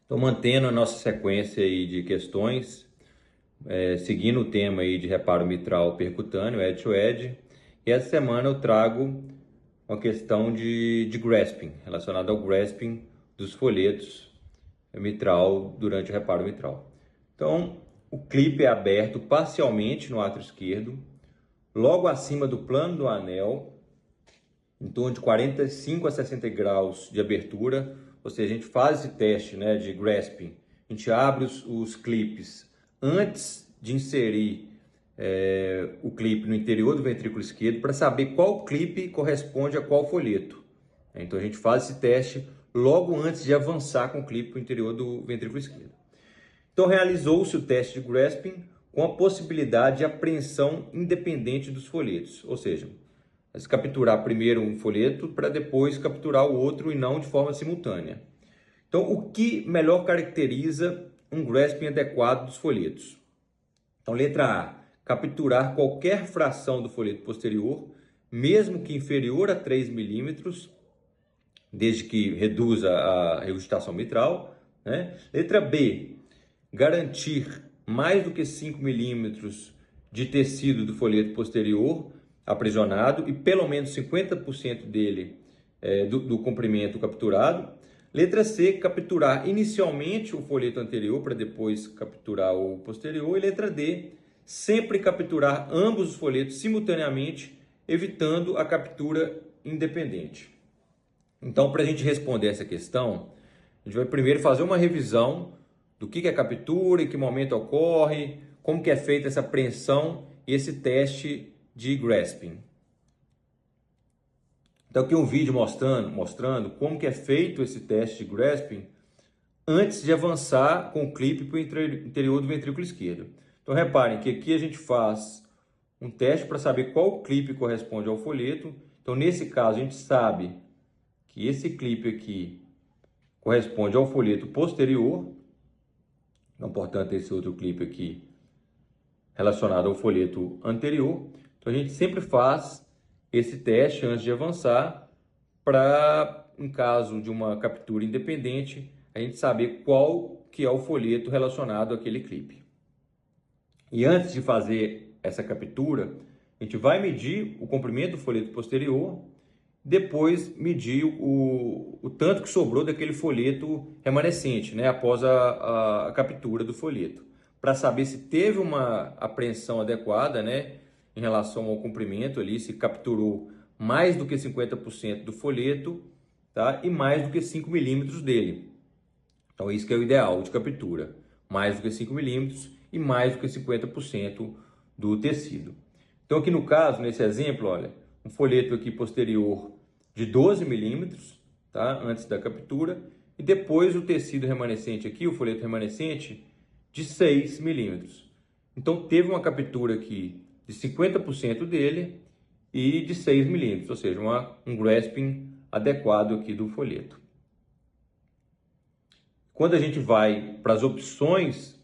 Então, mantendo a nossa sequência aí de questões, seguindo o tema aí de reparo mitral percutâneo, edge-to-edge, e essa semana eu trago uma questão de grasping, relacionada ao grasping dos folhetos mitral durante o reparo mitral. Então, o clipe é aberto parcialmente no átrio esquerdo, logo acima do plano do anel, em torno de 45 a 60 graus de abertura, ou seja, a gente faz esse teste, né, de grasping, a gente abre os clipes antes de inserir o clipe no interior do ventrículo esquerdo para saber qual clipe corresponde a qual folheto. Então a gente faz esse teste logo antes de avançar com o clipe para o interior do ventrículo esquerdo. Então realizou-se o teste de grasping com a possibilidade de apreensão independente dos folhetos, ou seja, capturar primeiro um folheto para depois capturar o outro e não de forma simultânea. Então, o que melhor caracteriza um grasping adequado dos folhetos? Então, letra A, capturar qualquer fração do folheto posterior, mesmo que inferior a 3 milímetros, desde que reduza a regurgitação mitral, né? Letra B, garantir mais do que 5 milímetros de tecido do folheto posterior aprisionado e pelo menos 50% dele do comprimento capturado. Letra C, capturar inicialmente o folheto anterior para depois capturar o posterior. E letra D, sempre capturar ambos os folhetos simultaneamente, evitando a captura independente. Então, para a gente responder essa questão, a gente vai primeiro fazer uma revisão do que é captura, em que momento ocorre, como que é feita essa apreensão e esse teste de grasping. Então aqui um vídeo mostrando como que é feito esse teste de grasping antes de avançar com o clipe para o interior do ventrículo esquerdo. Então reparem que aqui a gente faz um teste para saber qual clipe corresponde ao folheto. Então nesse caso a gente sabe que esse clipe aqui corresponde ao folheto posterior. Então, portanto, esse outro clipe aqui relacionado ao folheto anterior. Então a gente sempre faz esse teste antes de avançar para, em caso de uma captura independente, a gente saber qual que é o folheto relacionado àquele clipe. E antes de fazer essa captura, a gente vai medir o comprimento do folheto posterior, depois medir o tanto que sobrou daquele folheto remanescente, né, após a captura do folheto, para saber se teve uma apreensão adequada, né, em relação ao comprimento ali, se capturou mais do que 50% do folheto, tá? E mais do que 5 milímetros dele. Então isso que é o ideal de captura, mais do que 5 milímetros e mais do que 50% do tecido. Então aqui no caso, nesse exemplo, olha, um folheto aqui posterior de 12 milímetros, tá? Antes da captura, e depois o tecido remanescente aqui, o folheto remanescente, de 6 milímetros. Então teve uma captura aqui de 50% dele e de 6 milímetros, ou seja, um grasping adequado aqui do folheto. Quando a gente vai para as opções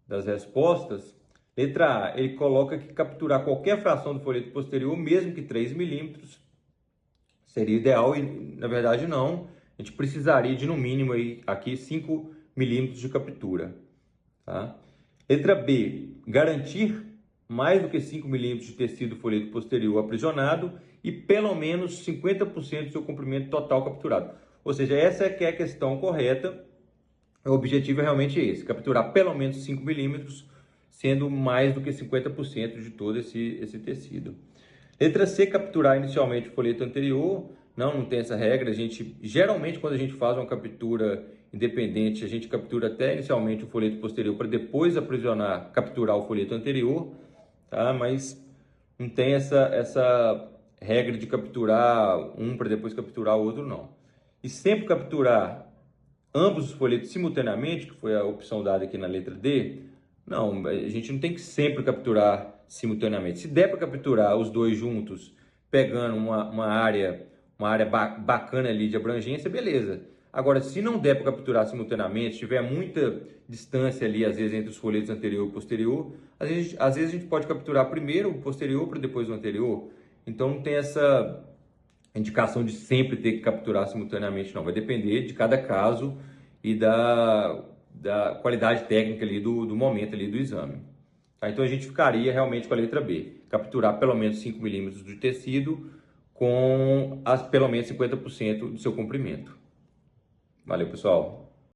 das respostas, letra A, ele coloca que capturar qualquer fração do folheto posterior, mesmo que 3 milímetros, seria ideal e, na verdade, não. A gente precisaria de, no mínimo, aí, aqui 5 milímetros de captura. Tá? Letra B, garantir mais do que 5 milímetros de tecido do folheto posterior aprisionado e pelo menos 50% do seu comprimento total capturado. Ou seja, essa é que é a questão correta. O objetivo é realmente esse, capturar pelo menos 5 milímetros, sendo mais do que 50% de todo esse tecido. Letra C, capturar inicialmente o folheto anterior. Não tem essa regra. Geralmente, quando a gente faz uma captura independente, a gente captura até inicialmente o folheto posterior para depois capturar o folheto anterior, tá? Mas não tem essa regra de capturar um para depois capturar o outro, não. E sempre capturar ambos os folhetos simultaneamente, que foi a opção dada aqui na letra D, não, a gente não tem que sempre capturar simultaneamente. Se der para capturar os dois juntos, pegando uma área bacana ali de abrangência, beleza. Agora, se não der para capturar simultaneamente, tiver muita distância ali, às vezes, entre os folhetos anterior e posterior, às vezes a gente pode capturar primeiro o posterior para depois o anterior. Então, não tem essa indicação de sempre ter que capturar simultaneamente, não. Vai depender de cada caso e da qualidade técnica ali do momento ali do exame. Tá? Então a gente ficaria realmente com a letra B, capturar pelo menos 5 milímetros de tecido com pelo menos 50% do seu comprimento. Valeu, pessoal!